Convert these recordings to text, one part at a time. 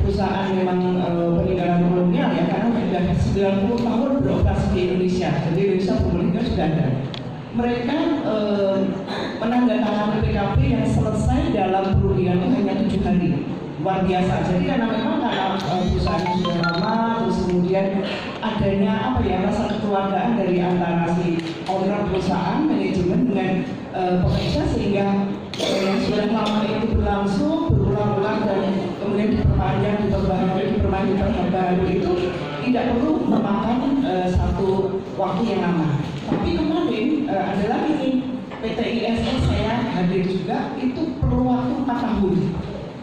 perusahaan memang peninggalan kolonial ya, karena sudah 90 tahun beroperasi di Indonesia, jadi Indonesia pemerintah sudah ada. Mereka menandatangani PKP yang selesai dalam perugian hanya 7 hari. Luar biasa. Jadi karena memang perusahaan sudah lama, terus kemudian adanya rasa kekeluargaan dari antara si owner perusahaan, manajemen dengan pekerja, sehingga yang sudah lama itu berlangsung berulang-ulang dan kemudian diperpanjang, diperpanjang baru itu tidak perlu memakan satu waktu yang lama. Tapi kemarin adalah ini PT ISS saya hadir juga, itu perlu waktu 4 tahun.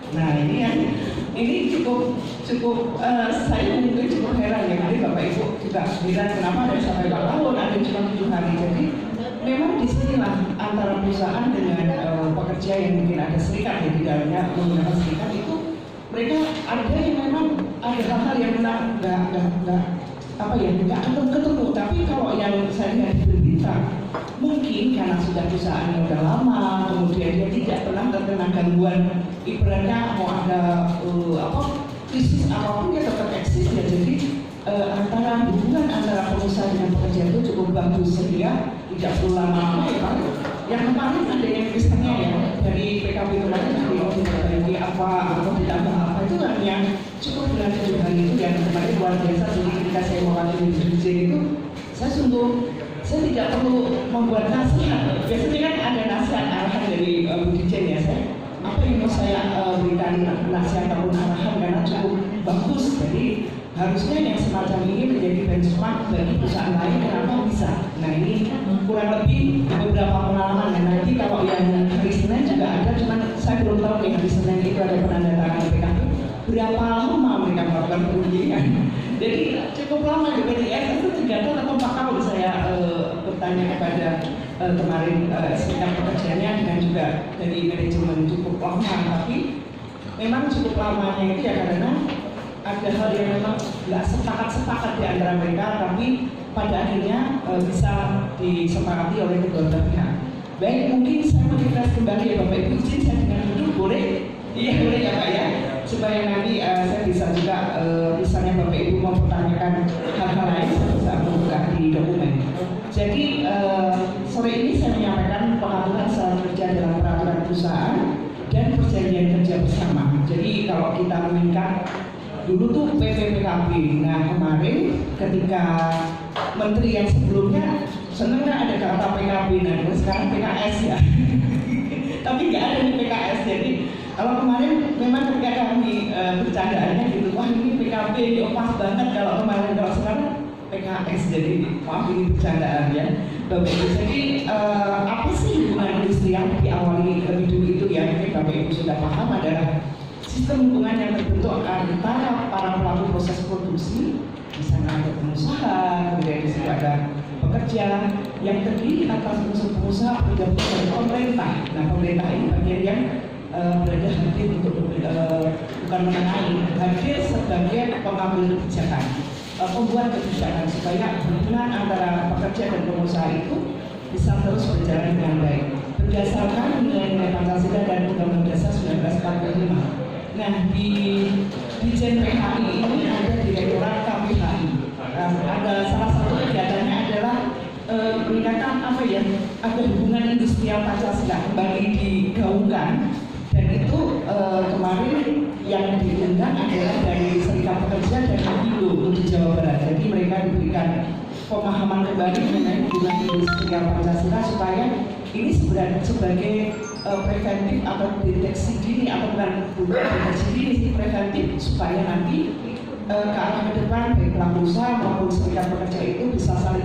Nah ini cukup saya mungkin cukup heran ya, nanti Bapak Ibu juga heran kenapa ada sampai 4 tahun, ada cuma 7 hari. Jadi memang disinilah antara perusahaan dengan pekerja yang mungkin ada serikat ya, di dalamnya menggunakan serikat itu, mereka ada yang memang ada hal-hal yang memang nggak ketemu. Tapi kalau yang saya lihat di berita, mungkin karena sudah perusahaan yang udah lama, kemudian dia tidak pernah terkena gangguan, ibaratnya mau ada krisis apapun dia tetap eksis ya. Jadi antara hubungan antara pengusaha dengan pekerja itu cukup bagus, sehingga tidak perlu lama-lama ya Pak. Yang kemarin ada yang misalnya ya dari PKB kemarin dari apa atau ditambah apa itu kan yang cukup dengan 7 hari itu yang kemarin luar biasa. Jadi ketika saya mewakili dirjen itu, saya tidak perlu membuat nasihat. Biasanya kan ada nasihat arahan dari Bu Dirjen ya, apa yang mau saya berikan nasihat ataupun arahan karena cukup bagus. Jadi harusnya yang semacam ini menjadi benchmark bagi perusahaan lain, kenapa bisa. Nah ini kurang lebih beberapa pengalaman ya. Nanti kalau yang hari Senin juga ada, cuman saya belum tahu nih hari Senin itu ada penandatangan PKP berapa lama mereka melakukan pengujian. Jadi cukup lama di PTS itu 3 tahun atau 4 tahun saya bertanya kepada kemarin serikat pekerjanya dan juga dari manajemen cukup lama. Tapi memang cukup lamanya itu ya karena ada hal yang memang nggak sepakat di antara mereka, tapi pada akhirnya bisa disepakati oleh kedua belah pihak. Baik, mungkin saya mengingat kembali ya Bapak Ibu, izin saya dengan duduk boleh? Iya boleh ya Pak ya, supaya nanti saya bisa juga misalnya Bapak Ibu mau pertanyakan hal-hal lain, saya bisa membuka di dokumen. Jadi sore ini saya menyampaikan pengaturan saat kerja dalam peraturan perusahaan dan perjanjian kerja bersama. Jadi kalau kita meningkat dulu tuh PPPKB. Nah kemarin ketika menteri yang sebelumnya seneng ada kata PKB, nah sekarang PKS ya. Tapi nggak ada di PKS. Jadi kalau kemarin memang ketika kami bercandaannya gitu, wah ini PKB ini pas banget kalau kemarin, kalau sekarang PKS. Jadi maaf ini bercandaan ya Bapak Ibu. Jadi apa sih hubungan industri yang diawali lebih dulu itu ya, mungkin Bapak Ibu sudah paham, adalah sistem hubungan yang terbentuk antara para pelaku proses produksi, misalnya ada pengusaha, kemudian di situ ada pekerja yang terdiri atas unsur pengusaha, pekerja dan pemerintah. Nah pemerintah ini bagian yang berada hadir untuk bukan menengahi, hadir sebagai pengambil kebijakan, pembuat kebijakan supaya hubungan antara pekerja dan pengusaha itu bisa terus berjalan dengan baik berdasarkan nilai-nilai Pancasila dan Undang-Undang Dasar 1945. Nah di Dirjen PHI ini ada Direktorat KPHI. Ada salah satu kegiatannya adalah meningkatkan ada hubungan industrial Pancasila kembali digaungkan, dan itu kemarin yang diundang adalah dari Serikat Pekerja dan Indo untuk Jawa Barat. Jadi mereka diberikan pemahaman kembali mengenai hubungan industrial Pancasila supaya ini sebagai preventif atau deteksi dini, atau bukan deteksi dini sih, preventif, supaya nanti ke arah ke depan baik pelaku usaha maupun serikat pekerja itu bisa saling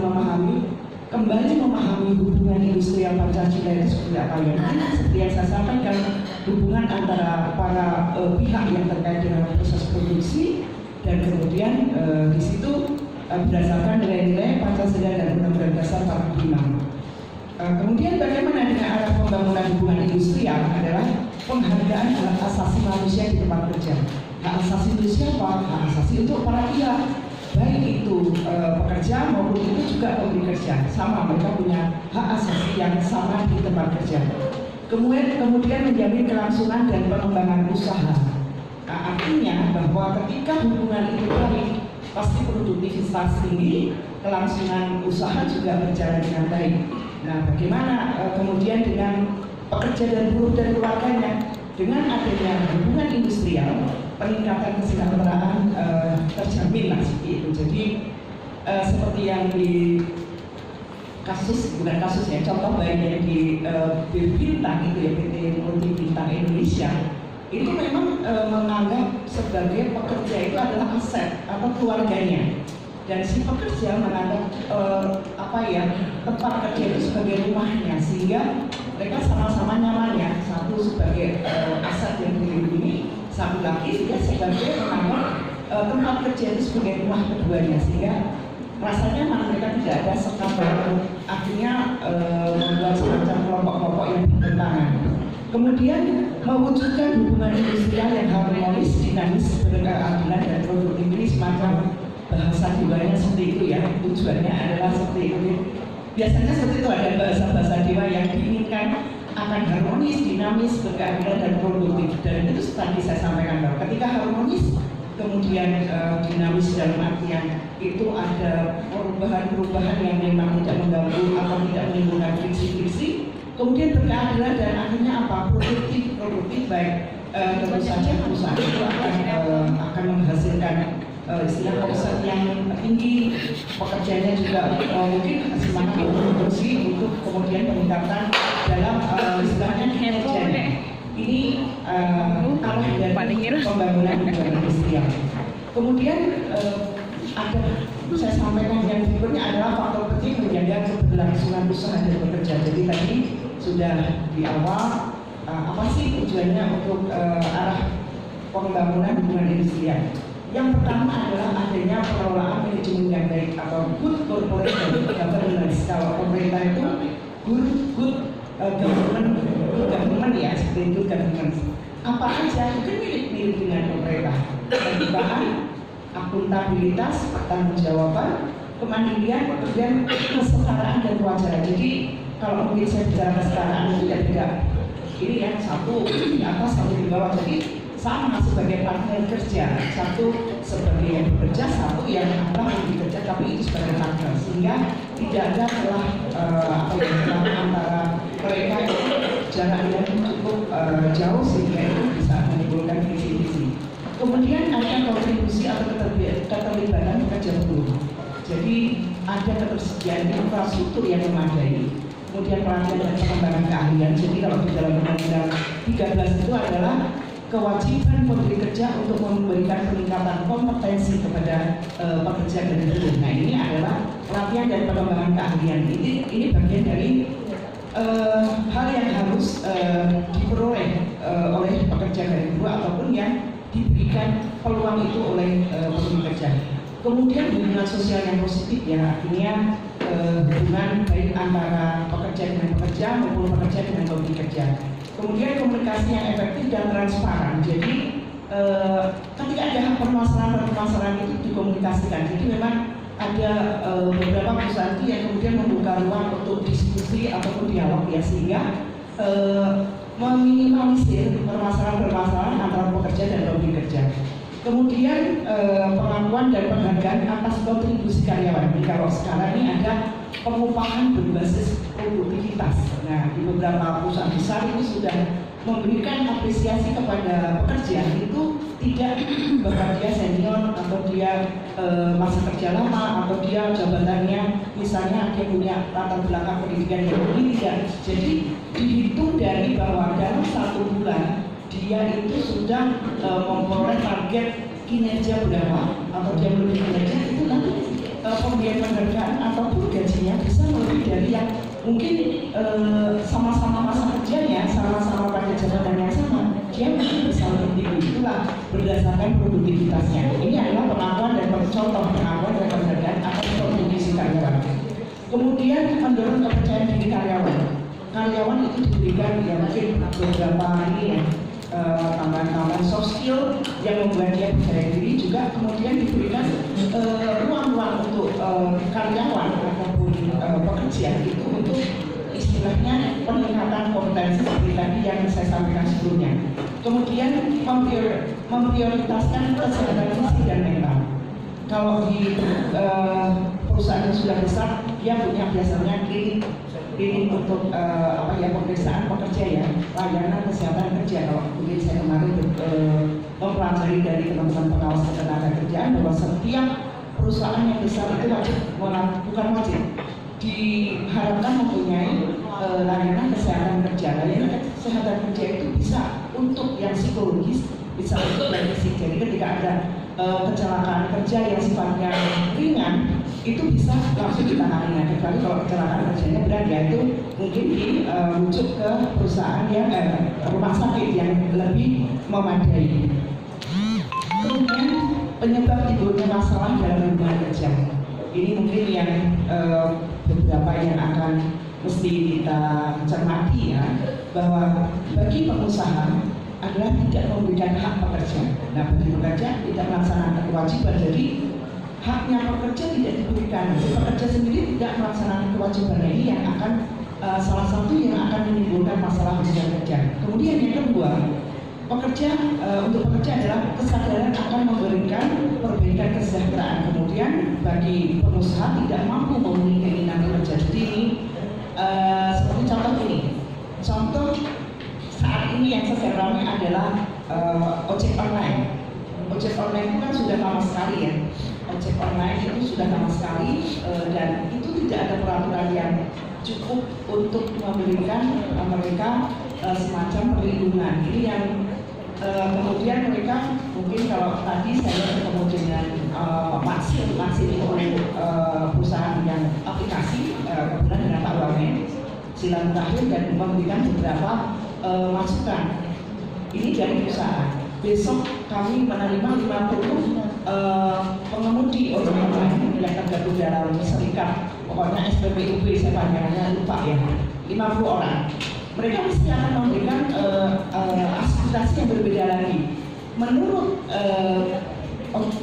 kembali memahami hubungan industrial Pancasila itu seperti apa ya. Seperti yang saya sampaikan, hubungan antara para pihak yang terkait dengan proses produksi, dan kemudian di situ berdasarkan nilai-nilai Pancasila dan Undang-Undang Dasar 45. Kemudian bagaimana dengan arah pembangunan hubungan industrial adalah penghargaan hak asasi manusia di tempat kerja. Hak asasi itu siapa? Hak asasi untuk para pihak, baik itu pekerja maupun itu juga pemberi kerja. Sama, mereka punya hak asasi yang sama di tempat kerja. Kemudian menjamin kelangsungan dan pengembangan usaha. Nah, artinya bahwa bahwa ketika hubungan itu baik, pasti produktivitas tinggi, kelangsungan usaha juga berjalan dengan baik. Nah, bagaimana kemudian dengan pekerja dan buruh dan keluarganya? Dengan adanya hubungan industrial, peningkatan kesejahteraan terjamin lah seperti itu. Jadi seperti yang di kasus, bukan kasus ya, contoh baiknya di Bintang itu ya, PT Multi Bintang Indonesia, itu memang menganggap sebagai pekerja itu adalah aset atau keluarganya, dan si pekerja menganggap tempat kerja itu sebagai rumahnya, sehingga mereka sama-sama nyaman ya, satu sebagai aset yang dilindungi, satu lagi dia sebagai menganggap tempat kerja itu sebagai rumah keduanya, sehingga rasanya mereka tidak ada sekat, akhirnya membuat semacam kelompok-kelompok yang bertentangan. Kemudian mewujudkan hubungan industrial yang harmonis, dinamis, berkeadilan dan produktif, ini semacam bahasa dewanya seperti itu ya, tujuannya adalah seperti itu. Biasanya seperti itu, ada bahasa-bahasa dewa yang diinginkan akan harmonis, dinamis, berkeadilan dan produktif, dan itu tadi saya sampaikan bahwa ketika harmonis kemudian dinamis dalam artian itu ada perubahan-perubahan yang memang tidak mengganggu atau tidak menimbulkan friksi-friksi, kemudian berkeadilan dan akhirnya apa, produktif baik tentu saja perusahaan itu akan menghasilkan istilah omset yang tinggi, pekerjanya juga mungkin semangat berproduksi untuk kemudian peningkatan dalam istilahnya kinerjanya. Ini arah dari pembangunan hubungan industrial. Kemudian ada, saya sampaikan yang berikutnya adalah faktor penting menjaga keberlangsungan usaha dan bekerja. Jadi tadi sudah di awal apa sih tujuannya untuk arah pembangunan hubungan industrial. Yang pertama adalah adanya pengelolaan manajemen yang baik atau good corporate governance. Kalau pemerintah itu good government ya, seperti itu governance. Apa aja mungkin mirip dengan pemerintah. Keterbukaan, akuntabilitas, pertanggungjawaban, kemandirian, kemudian kesetaraan dan kewajaran. Jadi kalau mungkin saya bicara kesetaraan tidak ini ya, satu di atas, satu di bawah. Jadi sama sebagai partner kerja, satu sebagai yang bekerja, satu yang bekerja, tapi itu sebagai partner, sehingga tidak ada celah antara mereka itu jarak yang cukup jauh sehingga itu bisa menimbulkan visi-visi. Kemudian ada kontribusi atau keterlibatan pekerja buruh. Jadi ada ketersediaan infrastruktur yang memadai, kemudian pelatihan dan pengembangan keahlian. Jadi kalau di dalam Undang-Undang 13 itu adalah kewajiban pemberi kerja untuk memberikan peningkatan kompetensi kepada pekerja dan buruh. Nah, ini adalah pelatihan dan pengembangan keahlian. Ini bagian dari hal yang harus diperoleh oleh pekerja dan buruh ataupun yang diberikan peluang itu oleh pemberi kerja. Kemudian hubungan sosial yang positif ya, artinya hubungan baik antara pekerja dengan pekerja maupun pekerja dengan pemberi kerja. Kemudian komunikasi yang efektif dan transparan. Jadi ketika ada permasalahan itu dikomunikasikan. Jadi memang ada beberapa perusahaan yang kemudian membuka ruang untuk diskusi ataupun dialog ya, sehingga meminimalisir permasalahan antara pekerja dan pemberi kerja. Kemudian pengakuan dan penghargaan atas kontribusi karyawan. Jadi kalau sekarang ini ada pengupahan berbasis produktivitas. Nah, di beberapa perusahaan besar ini sudah memberikan apresiasi kepada pekerja, itu tidak bahwa dia senior atau dia masa kerja lama atau dia jabatannya misalnya dia punya latar belakang pendidikan yang tinggi, tidak. Jadi dihitung dari bahwa dalam 1 bulan dia itu sudah memperoleh target kinerja berapa atau dia lebih kinerja, itu nanti pemberian penghargaan ataupun gajinya bisa lebih dari yang mungkin sama-sama masa kerjanya, sama-sama pada jabatan yang sama, dia mungkin bisa lebih tinggi. Itulah berdasarkan produktivitasnya. Ini adalah pengakuan dan contoh pengakuan dan penghargaan atas kontribusi karyawan. Kemudian mendorong kepercayaan diri karyawan. Karyawan itu diberikan ya mungkin beberapa ini ya, tambahan-tambahan soft skill yang membuat dia percaya diri, juga kemudian diberikan ruang-ruang untuk karyawan ataupun pekerja itu untuk istilahnya peningkatan kompetensi seperti tadi yang saya sampaikan sebelumnya. Kemudian memprioritaskan kesehatan fisik dan mental. Kalau di perusahaan yang sudah besar, dia punya biasanya klinik untuk pemeriksaan pekerja ya, layanan kesehatan kerja. Kalau mungkin saya kemarin mempelajari dari teman-teman pengawas ketenagakerjaan bahwa setiap perusahaan yang besar itu wajib, bukan wajib, diharapkan mempunyai layanan kesehatan kerja. Layanan kesehatan kerja itu bisa untuk yang psikologis, bisa untuk yang fisik. Jadi ketika ada kecelakaan kerja yang sifatnya ringan, itu bisa langsung ditangani. Nah, kecuali kalau kecelakaan kerjanya berat, ya itu mungkin dirujuk ke perusahaan yang rumah sakit yang lebih memadai. Kemudian penyebab timbulnya masalah dalam hubungan kerja. Ini mungkin yang beberapa yang akan mesti kita cermati ya, bahwa bagi pengusaha adalah tidak memberikan hak pekerja. Nah, bagi pekerja tidak melaksanakan kewajiban, jadi haknya pekerja tidak diberikan. Pekerja sendiri tidak melaksanakan kewajiban, ini yang akan salah satu yang akan menimbulkan masalah hubungan kerja. Kemudian yang kedua, untuk pekerja adalah kesadaran akan memberikan perbaikan kesejahteraan. Kemudian bagi pengusaha tidak mampu memenuhi keinginan pekerja. Jadi ini seperti contoh ini. Contoh saat ini yang sedang ramai adalah ojek online. Ojek online itu kan sudah lama sekali ya. Ojek online itu sudah lama sekali dan itu tidak ada peraturan yang cukup untuk memberikan mereka semacam perlindungan. Ini yang kemudian mereka mungkin kalau tadi saya ketemu dengan Maksi oleh perusahaan yang aplikasi kebetulan dengan Pak Wamen silaturahim dan memberikan beberapa masukan. Ini dari perusahaan. Besok kami menerima 50 pengemudi ojek online yang tergabung dalam serikat, pokoknya SPPUB, saya panjangnya lupa ya, 50 orang. Mereka mesti akan memberikan aspirasi yang berbeda lagi. Menurut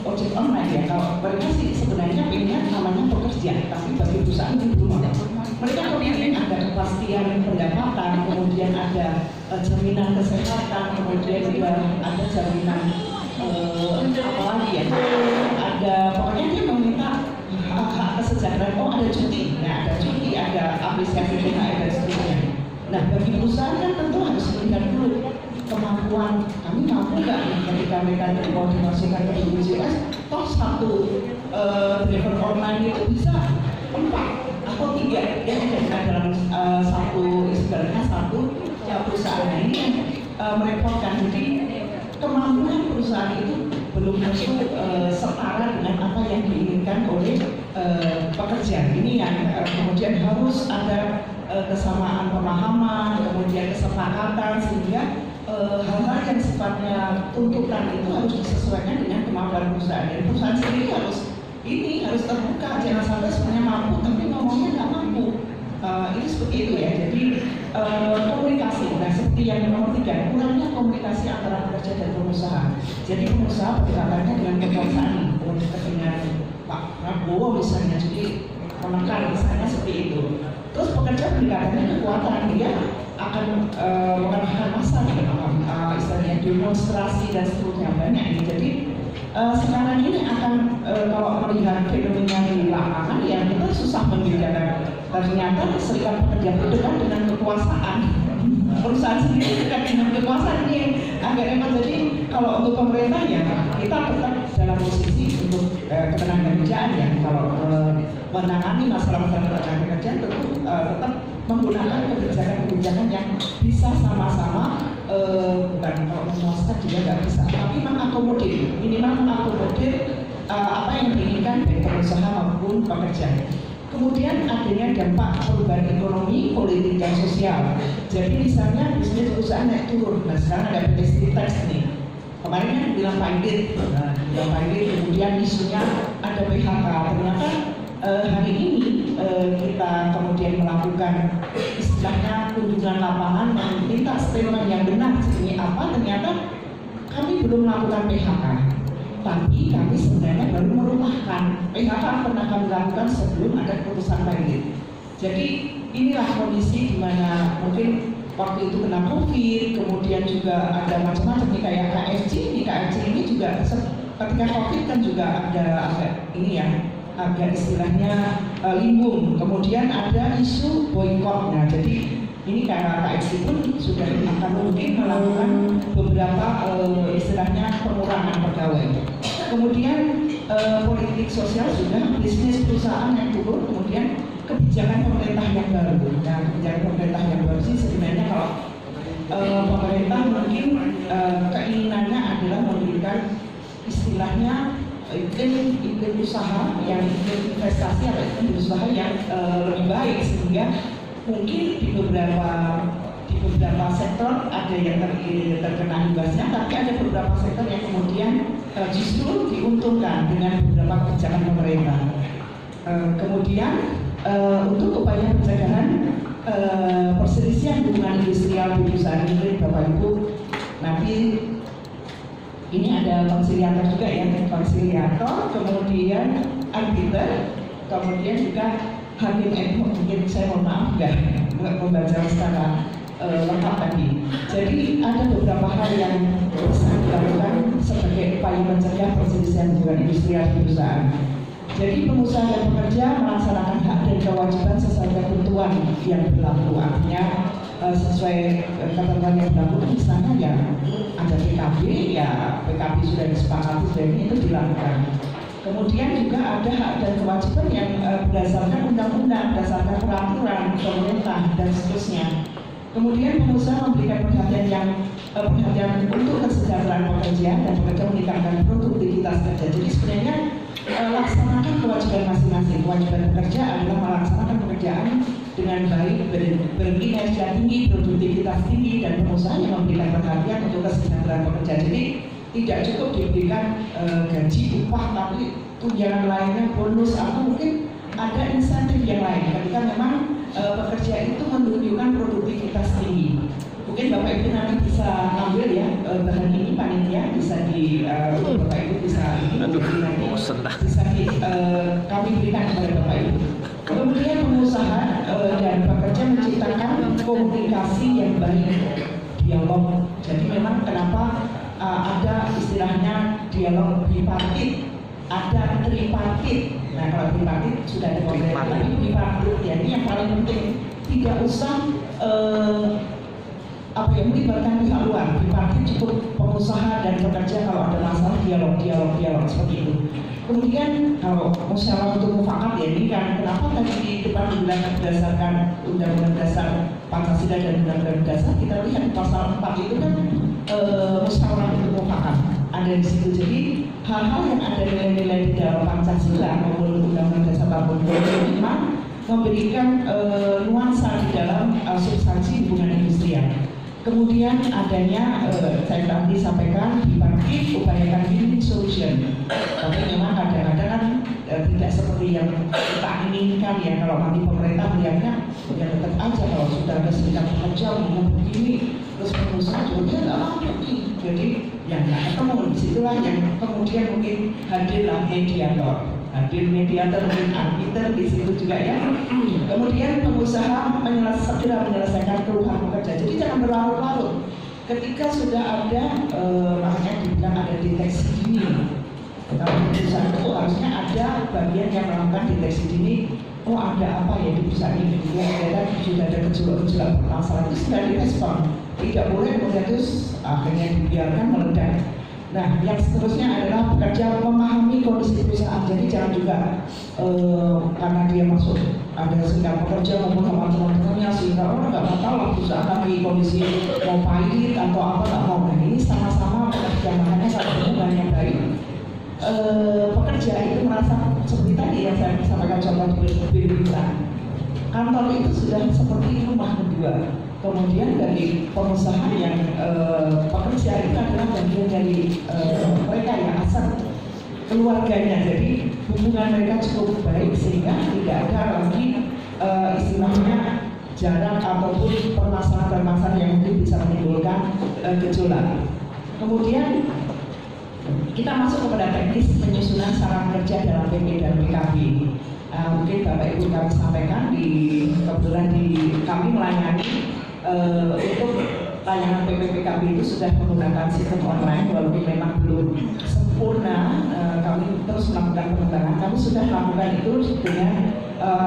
ojek online ya, kalau mereka sih sebenarnya pengennya namanya pekerja, tapi bagi perusahaan itu belum ada. Mereka pengen ada kepastian pendapatan, kemudian ada jaminan kesehatan, kemudian juga ada jaminan apa lagi ya, ada pokoknya dia meminta hak kesejahteraan. Oh, ada cuti, nah ada cuti, ada apresiasi THR dan seterusnya. Nah, bagi perusahaan kan tentu harus melihat dulu kemampuan kami mampu nggak ketika mereka dikoordinasikan ke BPJS, toh satu driver online itu bisa 4 atau 3 yang ada dalam istilahnya satu perusahaan. Ini yang merepotkan. Jadi kemampuan perusahaan itu belum tentu setara dengan apa yang diinginkan oleh pekerja. Ini yang kemudian harus ada kesamaan pemahaman, kemudian kesepakatan, sehingga hal-hal yang sifatnya tuntutan itu harus disesuaikan dengan kemampuan perusahaan. Dan perusahaan sendiri harus terbuka, jangan sampai sebenarnya mampu tapi ngomongnya nggak mampu. Ini seperti itu ya. Jadi komunikasi. Nah, seperti yang nomor 3, kurangnya komunikasi antara pekerja dan pengusaha. Jadi pengusaha berdekatan dengan kekuasaan, dengan Pak Prabowo misalnya, jadi menekan misalnya seperti itu. Terus pekerja berdekatannya kekuatan, dia akan mengarahkan massa, istilahnya demonstrasi dan seterusnya, banyak ini. Jadi sekarang ini akan kalau melihat fenomena di lapangan ya kita susah membedakan. Ternyata serikat pekerja berdekat dengan kekuasaan. Perusahaan sendiri dekat dengan kekuasaan, ini yang agak repot. Jadi kalau untuk pemerintah ya kita tetap dalam posisi untuk ketenagakerjaan ya. Kalau menangani masalah-masalah ketenagakerjaan tentu tetap menggunakan kebijakan-kebijakan yang bisa sama-sama bukan kalau memuaskan juga nggak bisa, tapi mengakomodir, minimal mengakomodir apa yang diinginkan dari pengusaha maupun pekerja. Kemudian adanya dampak perubahan ekonomi, politik, dan sosial. Jadi misalnya bisnis perusahaan naik turun. Nah, sekarang ada PTSD tax nih. Kemarin kan bilang pilot, kemudian isunya ada PHK. Ternyata hari ini kita kemudian melakukan istilahnya kunjungan lapangan meminta statement yang benar ini apa. Ternyata kami belum melakukan PHK. Tapi kami sebenarnya baru merumahkan. PHK pernah kami lakukan sebelum ada keputusan pilot. Jadi inilah kondisi di mana mungkin waktu itu kena COVID, kemudian juga ada macam-macam nih kayak KFC. Di KFC ini juga ketika COVID kan juga ada agak ini ya, agak istilahnya limbung. Kemudian ada isu boykot. Nah, jadi ini karena KFC pun sudah akan mungkin melakukan beberapa istilahnya pengurangan pegawai. Kemudian politik sosial sudah, bisnis perusahaan yang turun, kemudian kebijakan pemerintah yang baru. Nah, kebijakan pemerintah yang baru sih sebenarnya kalau pemerintah mungkin keinginannya adalah memberikan istilahnya iklim usaha yang investasi atau iklim usaha yang lebih baik, sehingga mungkin di beberapa sektor ada yang terkena imbasnya, tapi ada beberapa sektor yang kemudian justru diuntungkan dengan beberapa kebijakan pemerintah. Kemudian untuk upaya pencegahan perselisihan hubungan industrial di perusahaan ini, Bapak Ibu, nanti ini ada konsiliator juga ya, konsiliator, kemudian arbiter, kemudian juga hakim ad hoc. Mungkin saya mohon maaf nggak membaca secara lengkap tadi. Jadi ada beberapa hal yang bisa dilakukan sebagai upaya mencegah perselisihan hubungan industrial di perusahaan. Jadi pengusaha dan pekerja melaksanakan hak dan kewajiban sesuai ketentuan yang berlaku. Artinya sesuai ketentuan yang berlaku, misalnya ya ada PKB, ya PKB sudah disepakati, jadi itu dilakukan. Kemudian juga ada hak dan kewajiban yang berdasarkan undang-undang, berdasarkan peraturan pemerintah dan seterusnya. Kemudian pengusaha memberikan perhatian untuk kesejahteraan pekerja dan pekerja meningkatkan produktivitas kerja. Jadi sebenarnya laksanakan kewajiban masing-masing. Kewajiban pekerja adalah melaksanakan pekerjaan dengan baik, berkinerja tinggi, produktivitas tinggi, dan pengusaha yang memberikan perhatian untuk kesejahteraan pekerja. Jadi tidak cukup diberikan gaji, upah, tapi tunjangan lainnya, bonus, atau mungkin ada insentif yang lain ketika memang pekerja itu menunjukkan produktivitas tinggi. Mungkin Bapak Ibu nanti bisa ambil ya bahan ini, panitia bisa untuk Bapak Ibu bisa nanti bisa kami berikan kepada Bapak Ibu. Kemudian pengusaha dan pekerja menciptakan komunikasi yang baik, dialog. Jadi memang kenapa ada istilahnya dialog bipartit, ada tripartit. Nah, kalau tripartit sudah ada pemerintah, tapi bipartit ya ini yang paling penting. Tidak usah melibatkan pihak luar. Bipartit cukup pengusaha dan pekerja kalau ada masalah dialog seperti itu. Kemudian kalau musyawarah untuk mufakat ya ini kan kenapa tadi di depan dibilang berdasarkan Undang-Undang Dasar Pancasila dan Undang-Undang Dasar, kita lihat di pasal 4 itu kan musyawarah untuk mufakat ada di situ. Jadi hal-hal yang ada nilai-nilai di dalam Pancasila maupun Undang-Undang Dasar 45 memberikan nuansa di dalam substansi hubungan industrial. Kemudian adanya, saya tadi sampaikan, bipartit upayakan win-win solution. Tapi memang kadang-kadang kan tidak seperti yang kita inginkan ya. Kalau nanti pemerintah melihatnya, ya tetap aja kalau sudah ada serikat pekerja ngomong begini, terus pengusaha juga nggak mampu nih. Jadi yang nggak ketemu, disitulah yang kemudian mungkin hadirlah mediator. Hadir mediator mungkin arbiter di situ juga ya. Kemudian pengusaha segera menyelesaikan keluhan pekerja. Jadi jangan berlarut-larut. Ketika sudah ada, makanya dibilang ada deteksi dini. Kalau di perusahaan itu harusnya ada bagian yang melakukan deteksi dini. Oh ada apa ya di perusahaan ini? Ya sudah ada gejolak-gejolak masalah itu sudah direspon. Tidak boleh kemudian terus akhirnya dibiarkan meledak. Nah, yang seterusnya adalah pekerja memahami kondisi perusahaan. Jadi jangan juga karena dia masuk ada serikat pekerja maupun sama teman-temannya sehingga orang nggak mau tahu lah perusahaan lagi kondisi mau pahit atau apa nggak mau. Nah, ini sama-sama pekerja, makanya satu hubungan yang baik. Pekerja itu merasa seperti tadi yang saya sampaikan contoh di berita. Kantor itu sudah seperti rumah kedua. Kemudian dari pengusaha yang pekerja itu adalah bagian dari mereka yang asal keluarganya. Jadi hubungan mereka cukup baik sehingga tidak ada lagi istilahnya jarak ataupun permasalahan-permasalahan yang mungkin bisa menimbulkan gejolak. Kemudian kita masuk kepada teknis penyusunan saran kerja dalam PP dan PKB. Mungkin Bapak Ibu kami sampaikan kebetulan kami melayani untuk layanan PPPKB itu sudah menggunakan sistem online, walaupun memang belum sempurna. Kami terus melakukan pengembangan. Kami sudah melakukan itu dengan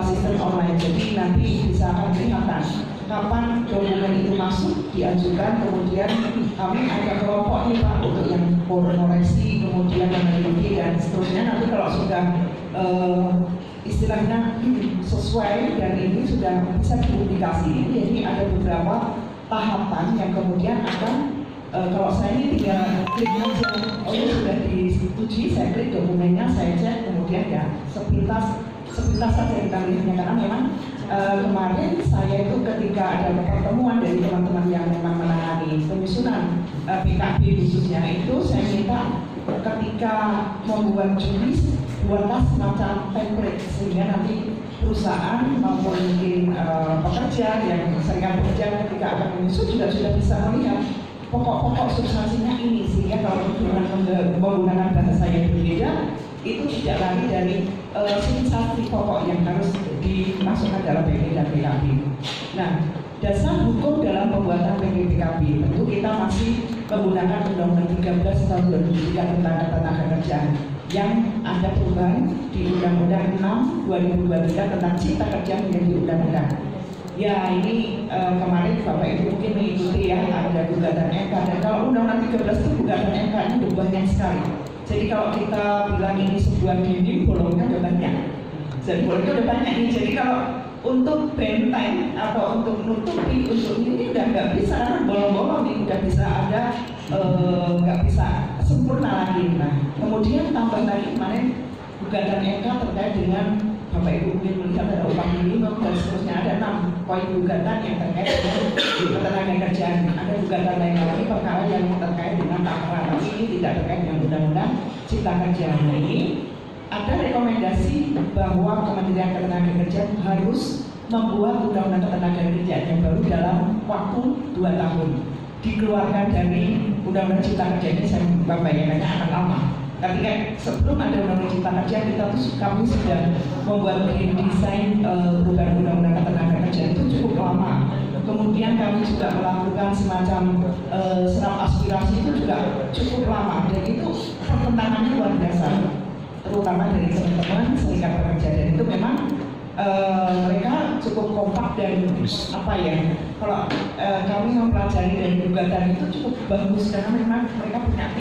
sistem online. Jadi nanti bisa akan kelihatan kapan dokumen itu masuk, diajukan, kemudian kami ada kelompok nih Pak untuk yang koreksi, kemudian meneliti dan seterusnya. Nanti kalau sudah istilahnya sesuai dan ini sudah bisa dipublikasi. Jadi ada beberapa tahapan yang kemudian akan kalau saya ini tinggal klik aja, oh ini sudah disetujui, saya klik dokumennya, saya cek, kemudian ya sepintas saja kita lihatnya, karena memang kemarin saya itu ketika ada pertemuan dari teman-teman yang memang menangani penyusunan PKB khususnya itu, saya minta ketika membuat judis buatlah semacam template sehingga nanti perusahaan maupun mungkin pekerja yang serikat pekerja ketika akan menyusun juga sudah bisa melihat pokok-pokok substansinya ini, sehingga kalau menggunakan bahasa yang berbeda itu tidak lari dari substansi pokok yang harus dimasukkan dalam PP dan PKB. Nah, dasar hukum dalam pembuatan PPPKB tentu kita masih menggunakan Undang-Undang 13 tahun 2003 tentang Ketenagakerjaan yang ada perubahan di Undang-Undang 6 2023 tentang Cipta Kerja menjadi undang-undang. Ya ini kemarin Bapak Ibu mungkin mengikuti ya, ada gugatan MK, dan kalau Undang-Undang 13 itu gugatan MK ini udah banyak sekali. Jadi kalau kita bilang ini sebuah dinding, bolongnya udah banyak. Jadi bolongnya udah banyak nih. Jadi kalau untuk benteng atau untuk nutupi untuk ini udah nggak bisa, karena bolong-bolong ini udah bisa ada nggak bisa sempurna lagi. Nah kemudian tambah lagi kemarin gugatan MK terkait dengan Bapak Ibu mungkin melihat ada upah minimum dan seterusnya, ada 6 poin gugatan yang terkait dengan ketenagakerjaan. Ada gugatan lain lagi perkara yang terkait dengan tahapan, tapi ini tidak terkait dengan Undang-Undang Cipta Kerja. Nah ini ada rekomendasi bahwa Kementerian Ketenagakerjaan harus membuat Undang-Undang Ketenagakerjaan yang baru dalam waktu 2 tahun. Dikeluarkan dari Undang-Undang Cipta Kerja ini, saya bayangkannya akan lama. Tapi kan sebelum ada Undang-Undang Cipta Kerja, kami sudah membuat desain perubahan Undang-Undang Ketenagakerjaan itu cukup lama. Kemudian kami juga melakukan semacam serap aspirasi itu juga cukup lama, dan itu pertentangannya luar biasa, terutama dari teman-teman serikat pekerja, dan itu memang mereka cukup kompak dan apa ya, kalau kami mempelajari dari gugatan itu cukup bagus karena memang mereka punya